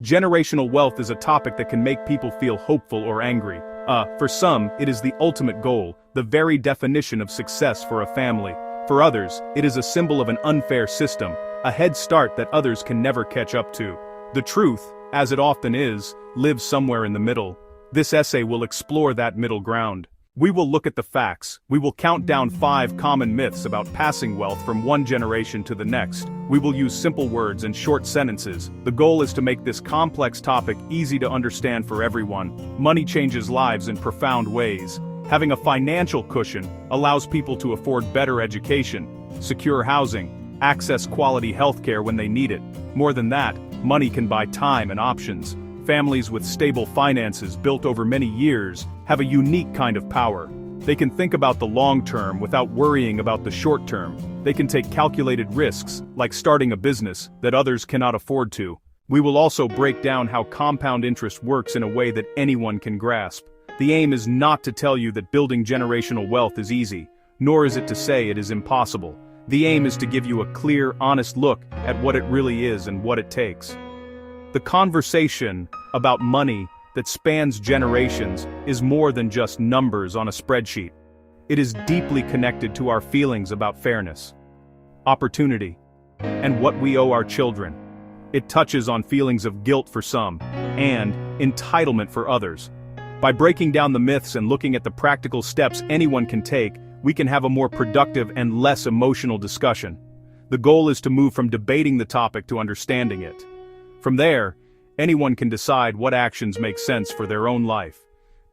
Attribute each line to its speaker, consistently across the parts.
Speaker 1: Generational wealth is a topic that can make people feel hopeful or angry. For some, it is the ultimate goal, the very definition of success for a family. For others, it is a symbol of an unfair system, a head start that others can never catch up to. The truth, as it often is, lives somewhere in the middle. This essay will explore that middle ground. We will look at the facts. We will count down 5 common myths about passing wealth from one generation to the next. We will use simple words and short sentences. The goal is to make this complex topic easy to understand for everyone. Money changes lives in profound ways. Having a financial cushion allows people to afford better education, secure housing, access quality healthcare when they need it. More than that, money can buy time and options. Families with stable finances built over many years have a unique kind of power. They can think about the long term without worrying about the short term. They can take calculated risks, like starting a business, that others cannot afford to. We will also break down how compound interest works in a way that anyone can grasp. The aim is not to tell you that building generational wealth is easy, nor is it to say it is impossible. The aim is to give you a clear, honest look at what it really is and what it takes. The conversation about money that spans generations is more than just numbers on a spreadsheet. It is deeply connected to our feelings about fairness, opportunity, and what we owe our children. It touches on feelings of guilt for some, and entitlement for others. By breaking down the myths and looking at the practical steps anyone can take, we can have a more productive and less emotional discussion. The goal is to move from debating the topic to understanding it. From there, anyone can decide what actions make sense for their own life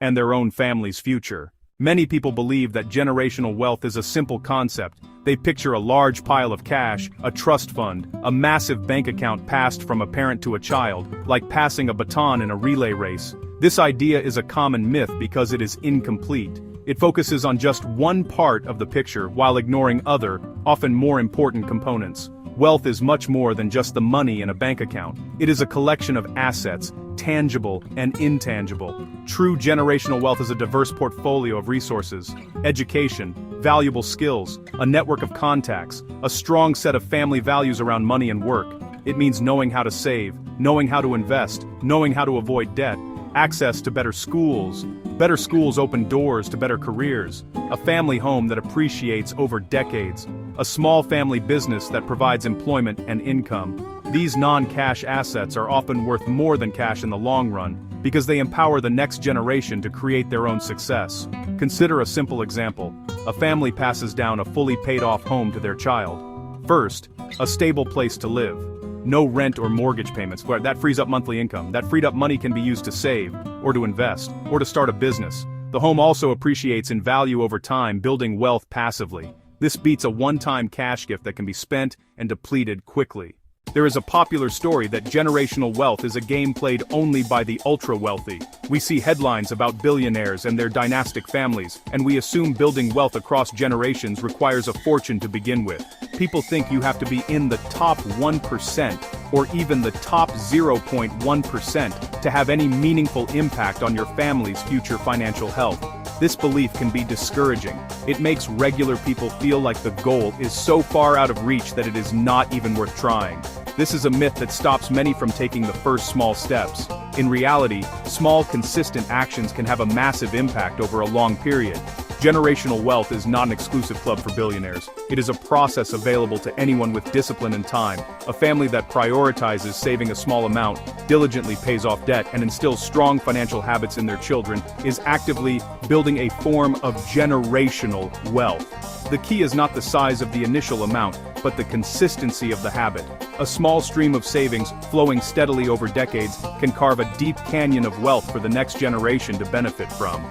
Speaker 1: and their own family's future. Many people believe that generational wealth is a simple concept. They picture a large pile of cash, a trust fund, a massive bank account passed from a parent to a child, like passing a baton in a relay race. This idea is a common myth because it is incomplete. It focuses on just one part of the picture while ignoring other, often more important components. Wealth is much more than just the money in a bank account. It is a collection of assets, tangible and intangible. True generational wealth is a diverse portfolio of resources, education, valuable skills, a network of contacts, a strong set of family values around money and work. It means knowing how to save, knowing how to invest, knowing how to avoid debt, access to better schools. Better schools open doors to better careers, a family home that appreciates over decades, a small family business that provides employment and income. These non-cash assets are often worth more than cash in the long run, because they empower the next generation to create their own success. Consider a simple example. A family passes down a fully paid-off home to their child. First, a stable place to live. No rent or mortgage payments. That frees up monthly income. That freed up money can be used to save, or to invest, or to start a business. The home also appreciates in value over time, building wealth passively. This beats a one-time cash gift that can be spent and depleted quickly. There is a popular story that generational wealth is a game played only by the ultra-wealthy. We see headlines about billionaires and their dynastic families, and we assume building wealth across generations requires a fortune to begin with. People think you have to be in the top 1% or even the top 0.1% to have any meaningful impact on your family's future financial health. This belief can be discouraging. It makes regular people feel like the goal is so far out of reach that it is not even worth trying. This is a myth that stops many from taking the first small steps. In reality, small, consistent actions can have a massive impact over a long period. Generational wealth is not an exclusive club for billionaires. It is a process available to anyone with discipline and time. A family that prioritizes saving a small amount, diligently pays off debt, and instills strong financial habits in their children is actively building a form of generational wealth. The key is not the size of the initial amount, but the consistency of the habit. A small stream of savings, flowing steadily over decades, can carve a deep canyon of wealth for the next generation to benefit from.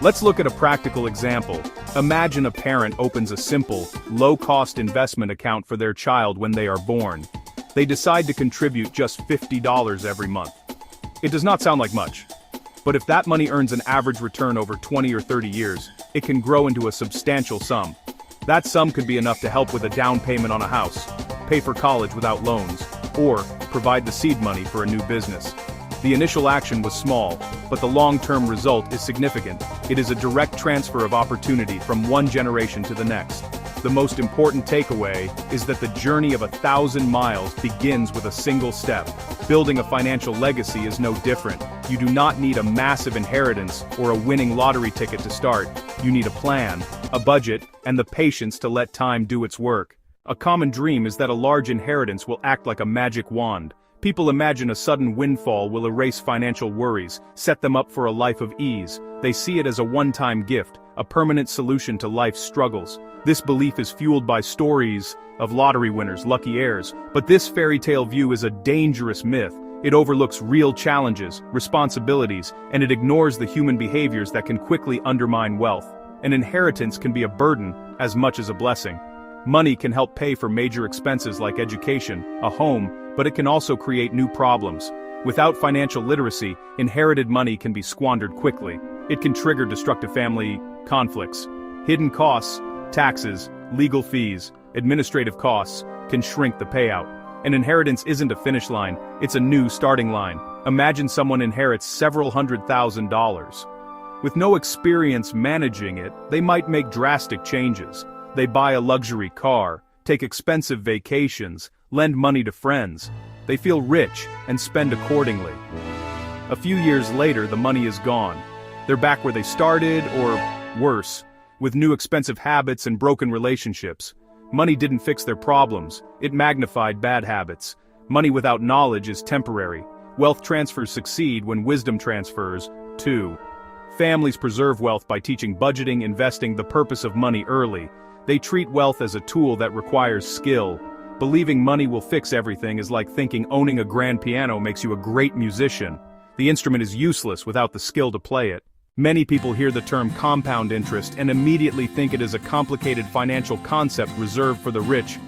Speaker 1: Let's look at a practical example. Imagine a parent opens a simple, low-cost investment account for their child when they are born. They decide to contribute just $50 every month. It does not sound like much, but if that money earns an average return over 20 or 30 years, it can grow into a substantial sum. That sum could be enough to help with a down payment on a house, pay for college without loans, or provide the seed money for a new business. The initial action was small, but the long-term result is significant. It is a direct transfer of opportunity from one generation to the next. the most important takeaway is that the journey of 1,000 miles begins with a single step. Building a financial legacy is no different. You do not need a massive inheritance or a winning lottery ticket to start. You need a plan, a budget, and the patience to let time do its work. A common dream is that a large inheritance will act like a magic wand. People imagine a sudden windfall will erase financial worries, set them up for a life of ease. They see it as a one-time gift, a permanent solution to life's struggles. This belief is fueled by stories of lottery winners, lucky heirs, but this fairy tale view is a dangerous myth. It overlooks real challenges, responsibilities, and it ignores the human behaviors that can quickly undermine wealth. An inheritance can be a burden as much as a blessing. Money can help pay for major expenses like education, a home, but it can also create new problems. Without financial literacy, inherited money can be squandered quickly. It can trigger destructive family conflicts. Hidden costs, taxes, legal fees, administrative costs, can shrink the payout. An inheritance isn't a finish line, it's a new starting line. Imagine someone inherits several $100,000. With no experience managing it, they might make drastic changes. They buy a luxury car, take expensive vacations, lend money to friends. They feel rich and spend accordingly. A few years later, the money is gone. They're back where they started, or worse, with new expensive habits and broken relationships. Money didn't fix their problems, it magnified bad habits. Money without knowledge is temporary. Wealth transfers succeed when wisdom transfers, too. Families preserve wealth by teaching budgeting, investing, the purpose of money early. They treat wealth as a tool that requires skill. Believing money will fix everything is like thinking owning a grand piano makes you a great musician. The instrument is useless without the skill to play it. Many people hear the term compound interest and immediately think it is a complicated financial concept reserved for the rich.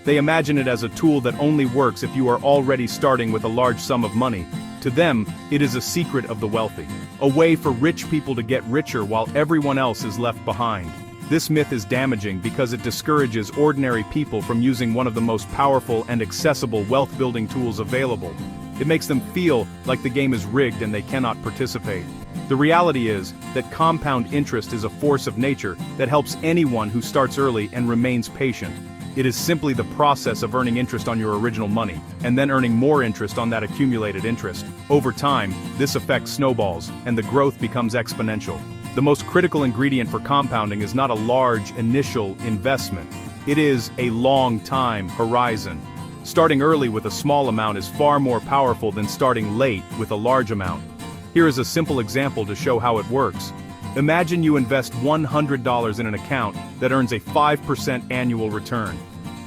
Speaker 1: They imagine it as a tool that only works if you are already starting with a large sum of money. To them, it is a secret of the wealthy. A way for rich people to get richer while everyone else is left behind. This myth is damaging because it discourages ordinary people from using one of the most powerful and accessible wealth-building tools available. It makes them feel like the game is rigged and they cannot participate. The reality is that compound interest is a force of nature that helps anyone who starts early and remains patient. It is simply the process of earning interest on your original money, and then earning more interest on that accumulated interest. Over time, this effect snowballs, and the growth becomes exponential. The most critical ingredient for compounding is not a large initial investment. It is a long-time horizon. Starting early with a small amount is far more powerful than starting late with a large amount. Here is a simple example to show how it works. Imagine you invest $100 in an account that earns a 5% annual return.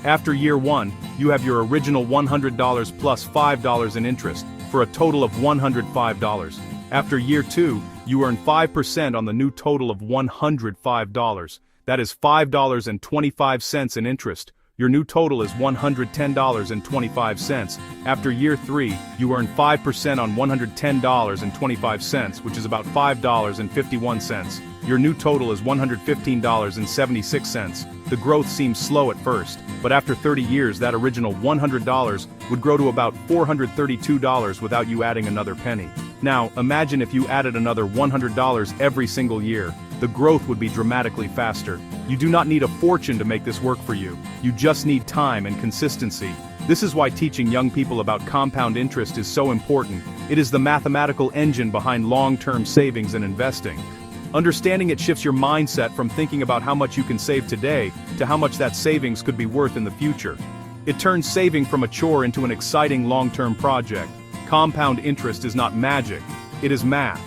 Speaker 1: After year one, you have your original $100 plus $5 in interest, for a total of $105. After year two, you earn 5% on the new total of $105. That is $5.25 in interest. Your new total is $110.25. After year 3, you earn 5% on $110.25, which is about $5.51. Your new total is $115.76. The growth seems slow at first, but after 30 years that original $100 would grow to about $432 without you adding another penny. Now, imagine if you added another $100 every single year. The growth would be dramatically faster. You do not need a fortune to make this work for you. You just need time and consistency. This is why teaching young people about compound interest is so important. It is the mathematical engine behind long-term savings and investing. Understanding it shifts your mindset from thinking about how much you can save today to how much that savings could be worth in the future. It turns saving from a chore into an exciting long-term project. Compound interest is not magic, it is math.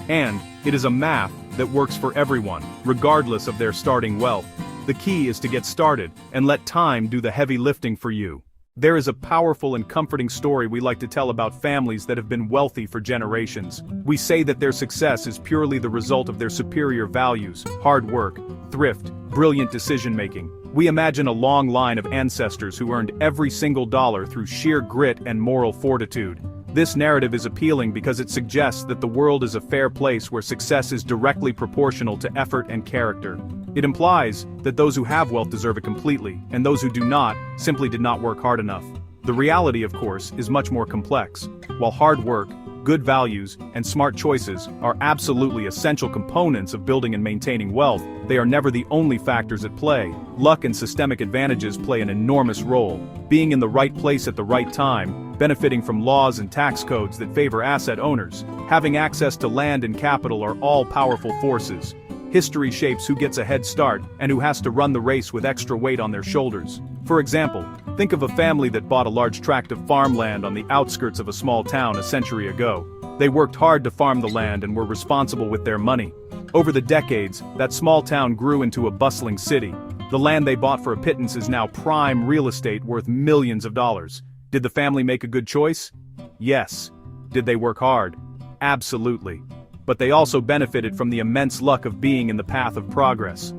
Speaker 1: And it is a math that works for everyone, regardless of their starting wealth. The key is to get started, and let time do the heavy lifting for you. There is a powerful and comforting story we like to tell about families that have been wealthy for generations. We say that their success is purely the result of their superior values, hard work, thrift, brilliant decision-making. We imagine a long line of ancestors who earned every single dollar through sheer grit and moral fortitude. This narrative is appealing because it suggests that the world is a fair place where success is directly proportional to effort and character. It implies that those who have wealth deserve it completely, and those who do not, simply did not work hard enough. The reality, of course, is much more complex. While hard work, good values, and smart choices are absolutely essential components of building and maintaining wealth, they are never the only factors at play. Luck and systemic advantages play an enormous role. Being in the right place at the right time, benefiting from laws and tax codes that favor asset owners, having access to land and capital are all powerful forces. History shapes who gets a head start and who has to run the race with extra weight on their shoulders. For example, think of a family that bought a large tract of farmland on the outskirts of a small town a century ago. They worked hard to farm the land and were responsible with their money. Over the decades, that small town grew into a bustling city. The land they bought for a pittance is now prime real estate worth millions of dollars. Did the family make a good choice? Yes. Did they work hard? Absolutely. But they also benefited from the immense luck of being in the path of progress.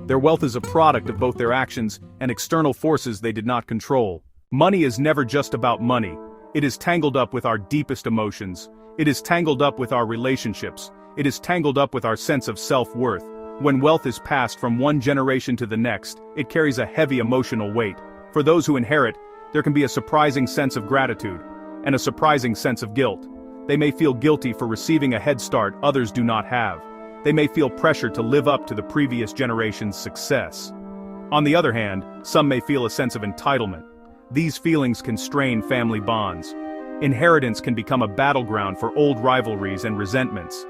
Speaker 1: Their wealth is a product of both their actions and external forces they did not control. Money is never just about money. It is tangled up with our deepest emotions. It is tangled up with our relationships. It is tangled up with our sense of self-worth. When wealth is passed from one generation to the next, it carries a heavy emotional weight. For those who inherit, there can be a surprising sense of gratitude and a surprising sense of guilt. They may feel guilty for receiving a head start others do not have. They may feel pressure to live up to the previous generation's success. On the other hand, some may feel a sense of entitlement. These feelings can strain family bonds. Inheritance can become a battleground for old rivalries and resentments.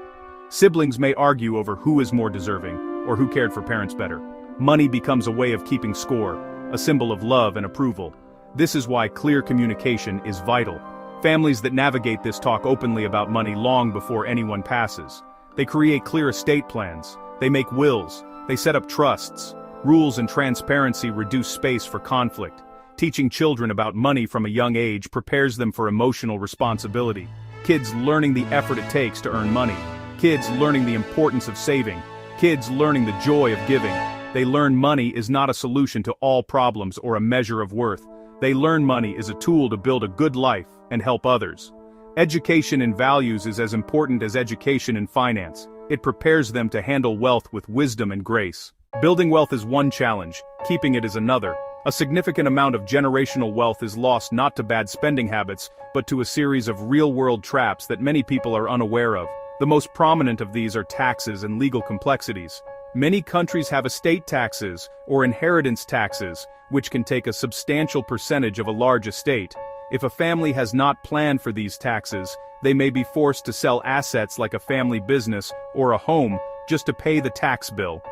Speaker 1: Siblings may argue over who is more deserving, or who cared for parents better. Money becomes a way of keeping score, a symbol of love and approval. This is why clear communication is vital. Families that navigate this talk openly about money long before anyone passes. They create clear estate plans. They make wills. They set up trusts. Rules and transparency reduce space for conflict. Teaching children about money from a young age prepares them for emotional responsibility. Kids learning the effort it takes to earn money. Kids learning the importance of saving. Kids learning the joy of giving. They learn money is not a solution to all problems or a measure of worth. They learn money is a tool to build a good life and help others. Education in values is as important as education in finance. It prepares them to handle wealth with wisdom and grace. Building wealth is one challenge, keeping it is another. A significant amount of generational wealth is lost not to bad spending habits, but to a series of real-world traps that many people are unaware of. The most prominent of these are taxes and legal complexities. Many countries have estate taxes, or inheritance taxes, which can take a substantial percentage of a large estate. If a family has not planned for these taxes, they may be forced to sell assets like a family business or a home just to pay the tax bill.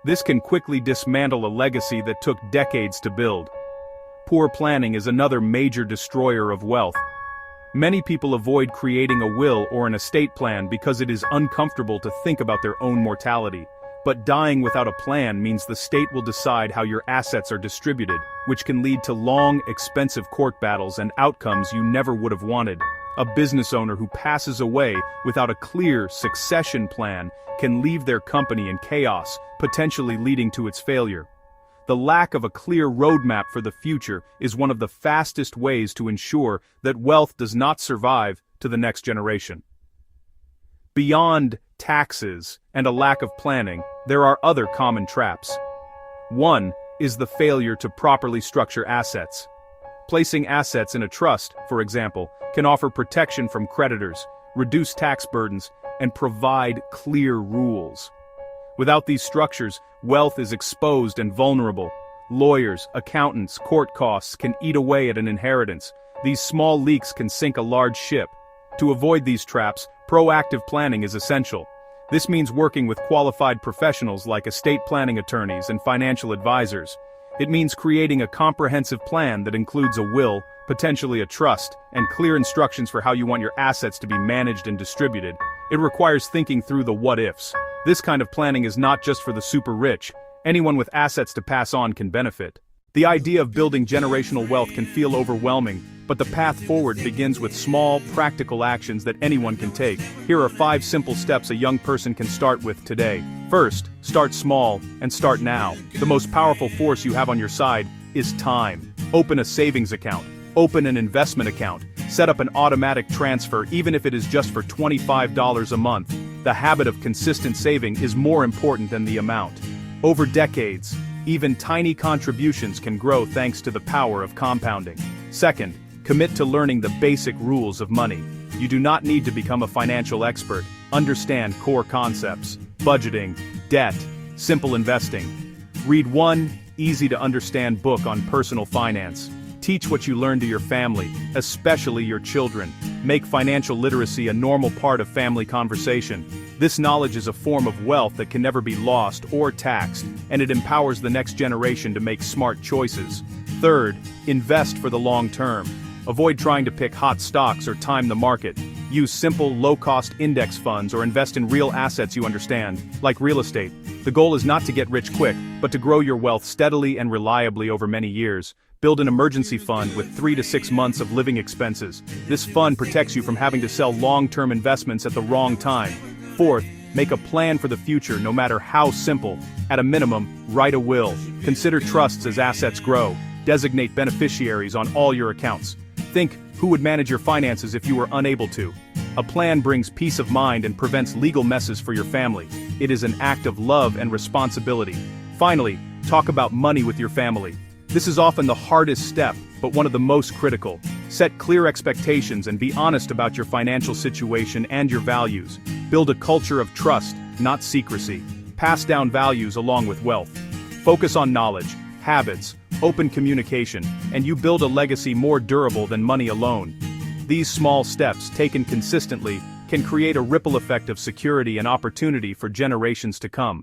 Speaker 1: This can quickly dismantle a legacy that took decades to build. Poor planning is another major destroyer of wealth. Many people avoid creating a will or an estate plan because it is uncomfortable to think about their own mortality. But dying without a plan means the state will decide how your assets are distributed, which can lead to long, expensive court battles and outcomes you never would have wanted. A business owner who passes away without a clear succession plan can leave their company in chaos, potentially leading to its failure. The lack of a clear roadmap for the future is one of the fastest ways to ensure that wealth does not survive to the next generation. Beyond taxes and a lack of planning, there are other common traps. One is the failure to properly structure assets. Placing assets in a trust, for example, can offer protection from creditors, reduce tax burdens, and provide clear rules. Without these structures, wealth is exposed and vulnerable. Lawyers, accountants, court costs can eat away at an inheritance. These small leaks can sink a large ship. To avoid these traps, proactive planning is essential. This means working with qualified professionals like estate planning attorneys and financial advisors. It means creating a comprehensive plan that includes a will, potentially a trust, and clear instructions for how you want your assets to be managed and distributed. It requires thinking through the what-ifs. This kind of planning is not just for the super rich. Anyone with assets to pass on can benefit. The idea of building generational wealth can feel overwhelming, but the path forward begins with small, practical actions that anyone can take. Here are 5 simple steps a young person can start with today. First, start small, and start now. The most powerful force you have on your side is time. Open a savings account. Open an investment account. Set up an automatic transfer even if it is just for $25 a month. The habit of consistent saving is more important than the amount. Over decades, even tiny contributions can grow thanks to the power of compounding. Second, commit to learning the basic rules of money. You do not need to become a financial expert. Understand core concepts: budgeting, debt, simple investing. Read one easy-to-understand book on personal finance. Teach what you learn to your family, especially your children. Make financial literacy a normal part of family conversation. This knowledge is a form of wealth that can never be lost or taxed, and it empowers the next generation to make smart choices. Third, invest for the long term. Avoid trying to pick hot stocks or time the market. Use simple, low-cost index funds or invest in real assets you understand, like real estate. The goal is not to get rich quick, but to grow your wealth steadily and reliably over many years. Build an emergency fund with 3 to 6 months of living expenses. This fund protects you from having to sell long-term investments at the wrong time. Fourth, make a plan for the future no matter how simple. At a minimum, write a will. Consider trusts as assets grow. Designate beneficiaries on all your accounts. Think, who would manage your finances if you were unable to? A plan brings peace of mind and prevents legal messes for your family. It is an act of love and responsibility. Finally, talk about money with your family. This is often the hardest step, but one of the most critical. Set clear expectations and be honest about your financial situation and your values. Build a culture of trust, not secrecy. Pass down values along with wealth. Focus on knowledge, habits, open communication, and you build a legacy more durable than money alone. These small steps, taken consistently, can create a ripple effect of security and opportunity for generations to come.